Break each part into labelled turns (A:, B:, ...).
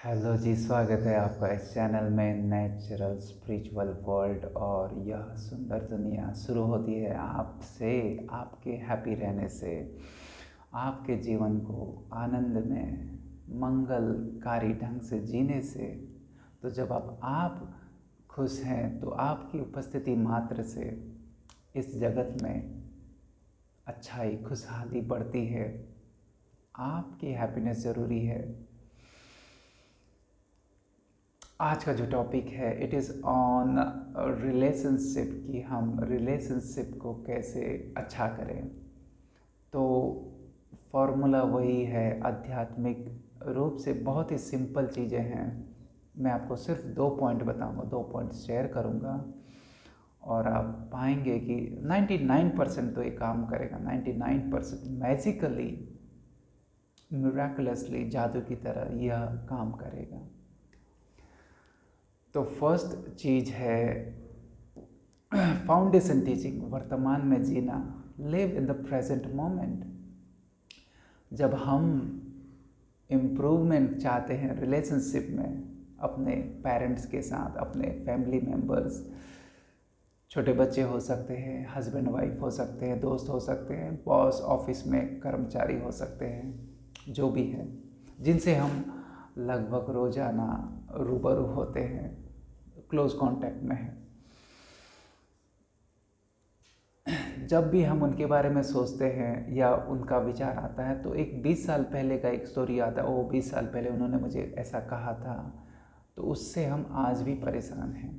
A: Hello जी, स्वागत है आपका इस चैनल में नेचुरल स्पिरिचुअल वर्ल्ड। और यह सुंदर दुनिया शुरू होती है आपसे, आपके हैप्पी रहने से, आपके जीवन को आनंद में मंगलकारी ढंग से जीने से। तो जब आप खुश हैं तो आपकी उपस्थिति मात्र से इस जगत में अच्छाई खुशहाली बढ़ती है। आपकी हैप्पीनेस ज़रूरी है। आज का जो टॉपिक है इट इज़ ऑन रिलेशनशिप, कि हम रिलेशनशिप को कैसे अच्छा करें। तो फॉर्मूला वही है, आध्यात्मिक रूप से बहुत ही सिंपल चीज़ें हैं। मैं आपको सिर्फ 2 पॉइंट बताऊंगा, 2 पॉइंट शेयर करूंगा और आप पाएंगे कि 99% तो ये काम करेगा। 99% मैजिकली, मिराकुलसली, जादू की तरह यह काम करेगा। तो फर्स्ट चीज़ है फाउंडेशन टीचिंग, वर्तमान में जीना, live in the present moment. जब हम इम्प्रूवमेंट चाहते हैं रिलेशनशिप में, अपने पेरेंट्स के साथ, अपने फैमिली मेम्बर्स, छोटे बच्चे हो सकते हैं, हस्बैंड वाइफ हो सकते हैं, दोस्त हो सकते हैं, बॉस, ऑफिस में कर्मचारी हो सकते हैं, जो भी है जिनसे हम लगभग रोज़ाना रूबरू होते हैं, क्लोज कांटेक्ट में है। जब भी हम उनके बारे में सोचते हैं या उनका विचार आता है तो एक 20 साल पहले का एक स्टोरी आता है। 20 साल पहले उन्होंने मुझे ऐसा कहा था, तो उससे हम आज भी परेशान हैं।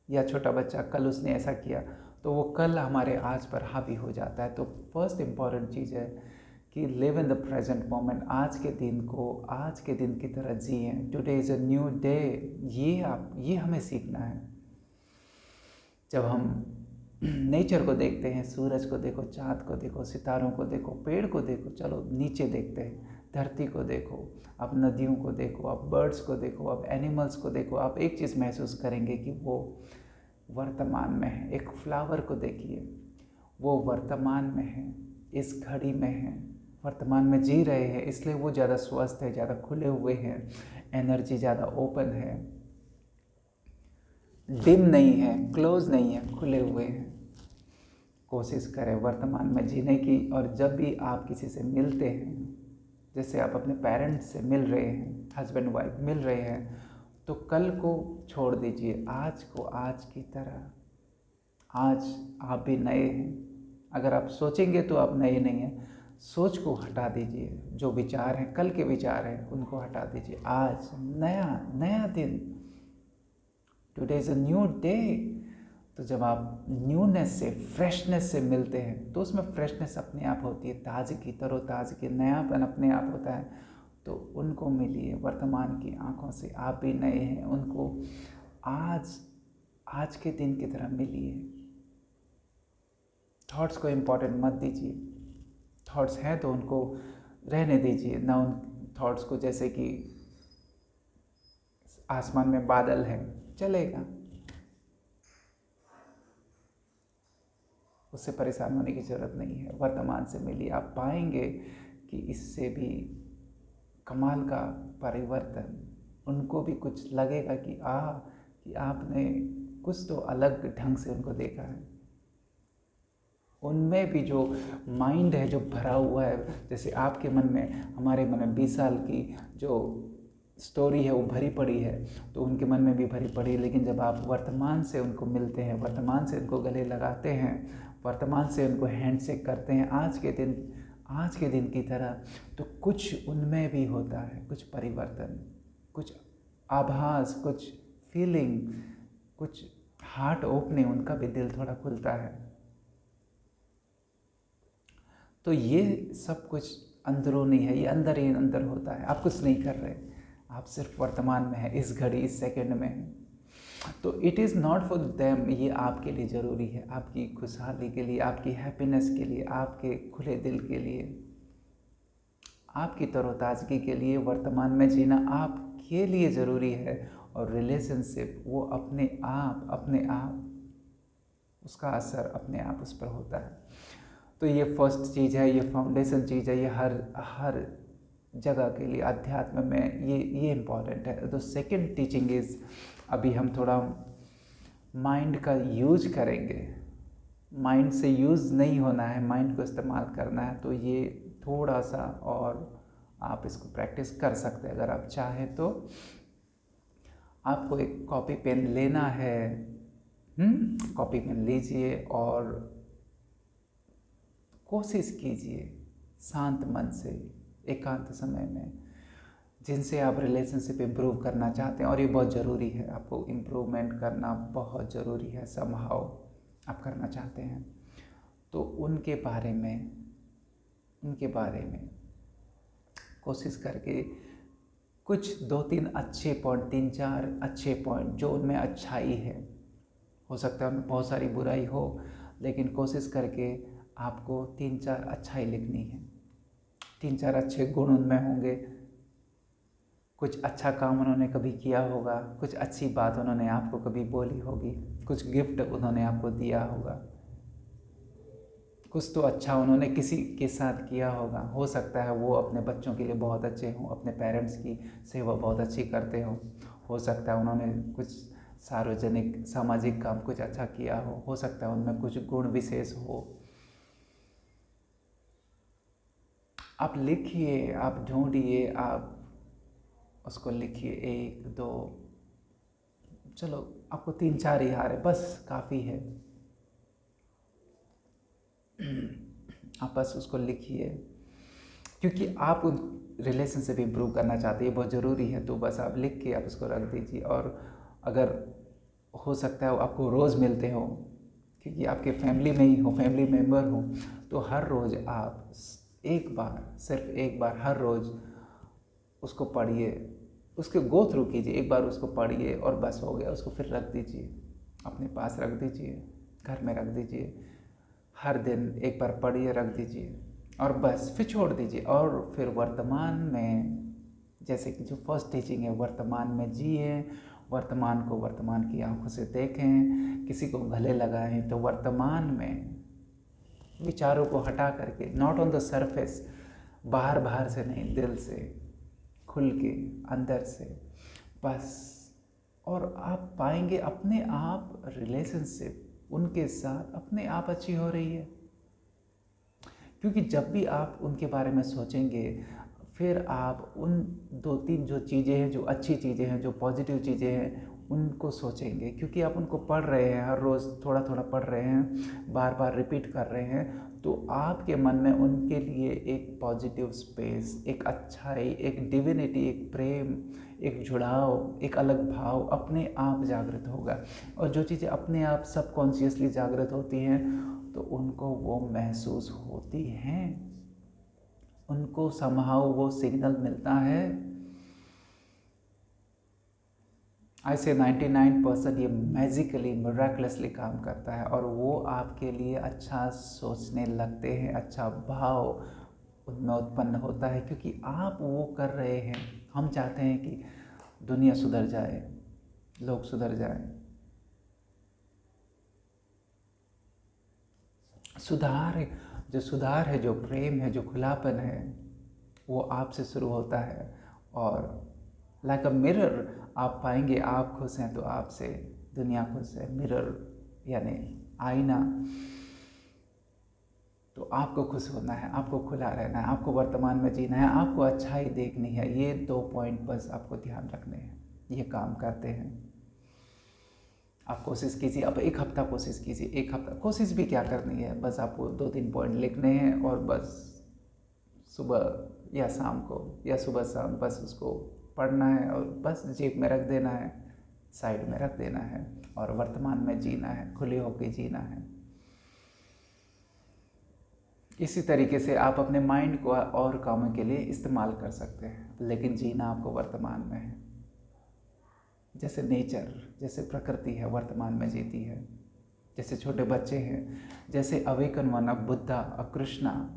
A: या छोटा बच्चा, कल उसने ऐसा किया, तो वो कल हमारे आज पर हावी हो जाता है। तो फर्स्ट इम्पॉर्टेंट चीज़ है कि live in the present moment. आज के दिन को आज के दिन की तरह जिए। Today is a new day. ये हमें सीखना है। जब हम नेचर को देखते हैं, सूरज को देखो, चाँद को देखो, सितारों को देखो, पेड़ को देखो, चलो नीचे देखते हैं, धरती को देखो, आप नदियों को देखो, आप बर्ड्स को देखो, आप एनिमल्स को देखो, आप एक चीज़ महसूस करेंगे कि वो वर्तमान में है। एक फ्लावर को देखिए, वो वर्तमान में है, इस घड़ी में है, वर्तमान में जी रहे हैं, इसलिए वो ज़्यादा स्वस्थ है, ज़्यादा खुले हुए हैं, एनर्जी ज़्यादा ओपन है, डिम नहीं है, क्लोज नहीं है, खुले हुए हैं। कोशिश करें वर्तमान में जीने की। और जब भी आप किसी से मिलते हैं, जैसे आप अपने पेरेंट्स से मिल रहे हैं, हस्बैंड वाइफ मिल रहे हैं, तो कल को छोड़ दीजिए, आज को आज की तरह। आज आप भी नए हैं। अगर आप सोचेंगे तो आप नए नहीं हैं। सोच को हटा दीजिए, जो विचार हैं, कल के विचार हैं, उनको हटा दीजिए। आज नया नया दिन, today is a new day. तो जब आप न्यूनेस से, फ्रेशनेस से मिलते हैं, तो उसमें फ्रेशनेस अपने आप होती है, ताजगी, तरोताजगी, नयापन अपने आप होता है। तो उनको मिलिए वर्तमान की आंखों से। आप भी नए हैं, उनको आज के दिन की तरह मिलिए। थॉट्स को इम्पोर्टेंट मत दीजिए। थॉट्स हैं तो उनको रहने दीजिए ना। उन थॉट्स को, जैसे कि आसमान में बादल है, चलेगा, उससे परेशान होने की ज़रूरत नहीं है। वर्तमान से मिलिए, आप पाएंगे कि इससे भी कमाल का परिवर्तन। उनको भी कुछ लगेगा कि आपने कुछ तो अलग ढंग से उनको देखा है। उनमें भी जो माइंड है, जो भरा हुआ है, जैसे आपके मन में, हमारे मन में 20 साल की जो स्टोरी है वो भरी पड़ी है, तो उनके मन में भी भरी पड़ी है। लेकिन जब आप वर्तमान से उनको मिलते हैं, वर्तमान से उनको गले लगाते हैं, वर्तमान से उनको हैंडशेक करते हैं, आज के दिन की तरह, तो कुछ उनमें भी होता है, कुछ परिवर्तन, कुछ आभास, कुछ फीलिंग, कुछ हार्ट ओपनिंग, उनका भी दिल थोड़ा खुलता है। तो ये सब कुछ अंदरूनी है, ये अंदर ही अंदर होता है। आप कुछ नहीं कर रहे, आप सिर्फ वर्तमान में हैं, इस घड़ी, इस सेकंड में हैं। तो it is not for them, ये आपके लिए ज़रूरी है, आपकी खुशहाली के लिए, आपकी हैप्पीनेस के लिए, आपके खुले दिल के लिए, आपकी तरोताज़गी के लिए। वर्तमान में जीना आपके लिए ज़रूरी है। और रिलेशनशिप वो अपने आप उसका असर अपने आप उस पर होता है। तो ये फर्स्ट चीज़ है, ये फाउंडेशन चीज़ है, ये हर जगह के लिए अध्यात्म में ये इम्पॉर्टेंट है। तो सेकंड टीचिंग इज़, अभी हम थोड़ा माइंड का यूज करेंगे। माइंड से यूज़ नहीं होना है, माइंड को इस्तेमाल करना है। तो ये थोड़ा सा और आप इसको प्रैक्टिस कर सकते हैं अगर आप चाहें तो। आपको एक कॉपी पेन लेना है, कॉपी पेन लीजिए और कोशिश कीजिए शांत मन से एकांत समय में, जिनसे आप रिलेशनशिप इम्प्रूव करना चाहते हैं। और ये बहुत ज़रूरी है, आपको इम्प्रूवमेंट करना बहुत ज़रूरी है, समहाउ आप करना चाहते हैं तो उनके बारे में कोशिश करके कुछ 2-3 अच्छे पॉइंट, 3-4 अच्छे पॉइंट जो उनमें अच्छाई है, हो सकता है उनमें बहुत सारी बुराई हो, लेकिन कोशिश करके आपको 3-4 अच्छाई लिखनी है। 3-4 अच्छे गुण उनमें होंगे, कुछ अच्छा काम उन्होंने कभी किया होगा, कुछ अच्छी बात उन्होंने आपको कभी बोली होगी, कुछ गिफ्ट उन्होंने आपको दिया होगा, कुछ तो अच्छा उन्होंने किसी के साथ किया होगा। हो सकता है वो अपने बच्चों के लिए बहुत अच्छे हों, अपने पेरेंट्स की सेवा बहुत अच्छी करते हों। हो सकता है उन्होंने कुछ सार्वजनिक सामाजिक काम कुछ अच्छा किया हो सकता है उनमें कुछ गुण विशेष हो। आप लिखिए, आप ढूंढिए, आप उसको लिखिए, 1-2, चलो आपको 3-4 ही आ रहे, बस काफ़ी है। आप बस उसको लिखिए, क्योंकि आप उन रिलेशनशिप इम्प्रूव करना चाहते हैं, बहुत ज़रूरी है। तो बस आप लिख के आप उसको रख दीजिए। और अगर हो सकता है आपको रोज़ मिलते हो, क्योंकि आपके फैमिली में ही हो, फैमिली मेम्बर हो, तो हर रोज़ आप एक बार, सिर्फ एक बार हर रोज़ उसको पढ़िए, उसके गो थ्रू कीजिए, एक बार उसको पढ़िए और बस हो गया। उसको फिर रख दीजिए, अपने पास रख दीजिए, घर में रख दीजिए। हर दिन एक बार पढ़िए, रख दीजिए और बस फिर छोड़ दीजिए। और फिर वर्तमान में, जैसे कि जो फर्स्ट टीचिंग है, वर्तमान में जिए, वर्तमान को वर्तमान की आंखों से देखें। किसी को गले लगाएं तो वर्तमान में विचारों को हटा करके, नॉट ऑन द सरफेस, बाहर से नहीं, दिल से खुल के अंदर से बस। और आप पाएंगे अपने आप रिलेशनशिप उनके साथ अपने आप अच्छी हो रही है। क्योंकि जब भी आप उनके बारे में सोचेंगे, फिर आप उन 2-3 जो चीज़ें हैं, जो अच्छी चीज़ें हैं, जो पॉजिटिव चीज़ें हैं, उनको सोचेंगे। क्योंकि आप उनको पढ़ रहे हैं, हर रोज़ थोड़ा थोड़ा पढ़ रहे हैं, बार बार रिपीट कर रहे हैं, तो आपके मन में उनके लिए एक पॉजिटिव स्पेस, एक अच्छाई, एक डिविनिटी, एक प्रेम, एक जुड़ाव, एक अलग भाव अपने आप जागृत होगा। और जो चीज़ें अपने आप सबकॉन्शियसली जागृत होती हैं, तो उनको वो महसूस होती हैं, उनको समहाउ वो सिग्नल मिलता है। ऐसे 99% ये मैजिकली, मिराकलसली काम करता है और वो आपके लिए अच्छा सोचने लगते हैं, अच्छा भाव उनमें उत्पन्न होता है, क्योंकि आप वो कर रहे हैं। हम चाहते हैं कि दुनिया सुधर जाए, लोग सुधर जाएं। सुधार है, जो प्रेम है, जो खुलापन है, वो आपसे शुरू होता है। और लाइक अ मिरर, आप पाएंगे आप खुश हैं तो आपसे दुनिया खुश है। मिरर यानी आईना। तो आपको खुश होना है, आपको खुला रहना है, आपको वर्तमान में जीना है, आपको अच्छाई देखनी है। ये 2 पॉइंट बस आपको ध्यान रखने हैं, ये काम करते हैं। आप कोशिश कीजिए, अब 1 हफ्ता कोशिश कीजिए। 1 हफ्ता कोशिश भी क्या करनी है, बस आपको 2-3 पॉइंट लिखने हैं और बस सुबह या शाम को या सुबह शाम बस उसको पढ़ना है और बस जेब में रख देना है, साइड में रख देना है और वर्तमान में जीना है, खुले होकर जीना है। इसी तरीके से आप अपने माइंड को और कामों के लिए इस्तेमाल कर सकते हैं, लेकिन जीना आपको वर्तमान में है। जैसे नेचर, जैसे प्रकृति है, वर्तमान में जीती है। जैसे छोटे बच्चे हैं, जैसे अवेकन वन, अब बुद्धा, अब कृष्णा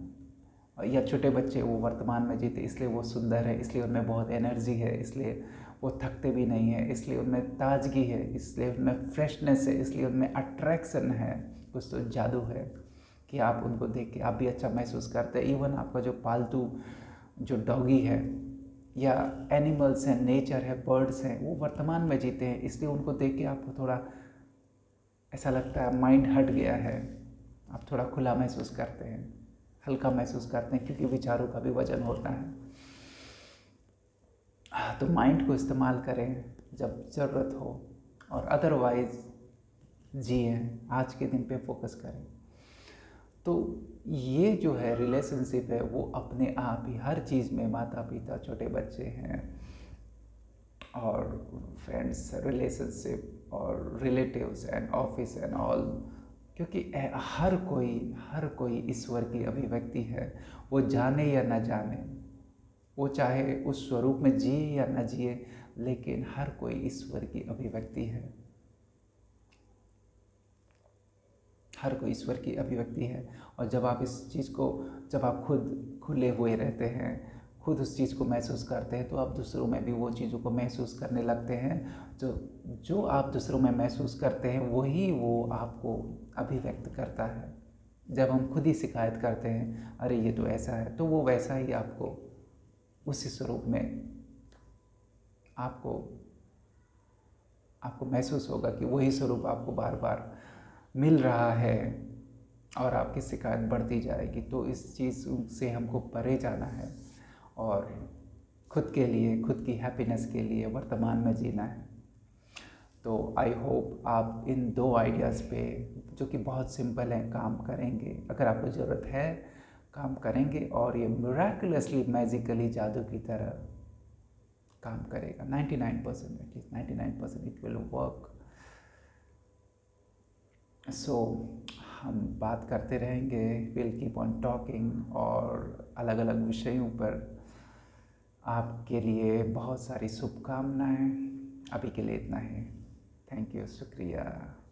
A: या छोटे बच्चे, वो वर्तमान में जीते, इसलिए वो सुंदर है, इसलिए उनमें बहुत एनर्जी है, इसलिए वो थकते भी नहीं है, इसलिए उनमें ताजगी है, इसलिए उनमें फ्रेशनेस है, इसलिए उनमें अट्रैक्शन है। कुछ तो जादू है कि आप उनको देख के आप भी अच्छा महसूस करते हैं। इवन आपका जो पालतू जो डॉगी है या एनिमल्स हैं, नेचर है, बर्ड्स हैं, वो वर्तमान में जीते हैं, इसलिए उनको देख के आपको थोड़ा ऐसा लगता है माइंड हट गया है, आप थोड़ा खुला महसूस करते हैं, हल्का महसूस करते हैं, क्योंकि विचारों का भी वजन होता है। तो माइंड को इस्तेमाल करें जब ज़रूरत हो, और अदरवाइज़ जिए, आज के दिन पे फोकस करें। तो ये जो है रिलेशनशिप है वो अपने आप ही हर चीज़ में, माता पिता, छोटे बच्चे हैं और फ्रेंड्स, रिलेशनशिप और relatives and office and all, क्योंकि हर कोई ईश्वर की अभिव्यक्ति है, वो जाने या ना जाने, वो चाहे उस स्वरूप में जिए या ना जिए, लेकिन हर कोई ईश्वर की अभिव्यक्ति है, हर कोई ईश्वर की अभिव्यक्ति है। और जब आप इस चीज़ को, जब आप खुद खुले हुए रहते हैं, खुद उस चीज़ को महसूस करते हैं, तो आप दूसरों में भी वो चीज़ों को महसूस करने लगते हैं। जो आप दूसरों में महसूस करते हैं वही वो आपको अभिव्यक्त करता है। जब हम खुद ही शिकायत करते हैं, अरे ये तो ऐसा है, तो वो वैसा ही आपको उसी स्वरूप में आपको महसूस होगा कि वही स्वरूप आपको बार बार मिल रहा है, और आपकी शिकायत बढ़ती जाएगी। तो इस चीज़ से हमको परे जाना है और खुद के लिए, खुद की हैप्पीनेस के लिए वर्तमान में जीना है। तो आई होप आप इन 2 आइडियाज़ पे, जो कि बहुत सिंपल हैं, काम करेंगे। अगर आपको ज़रूरत है, काम करेंगे और ये मिराकुलसली, मैजिकली, जादू की तरह काम करेगा। 99%, एटलीस्ट 99% इट विल वर्क। सो हम बात करते रहेंगे, विल कीप ऑन टॉकिंग, और अलग अलग विषयों पर। आपके लिए बहुत सारी शुभकामनाएं। अभी के लिए इतना ही। थैंक यू, शुक्रिया।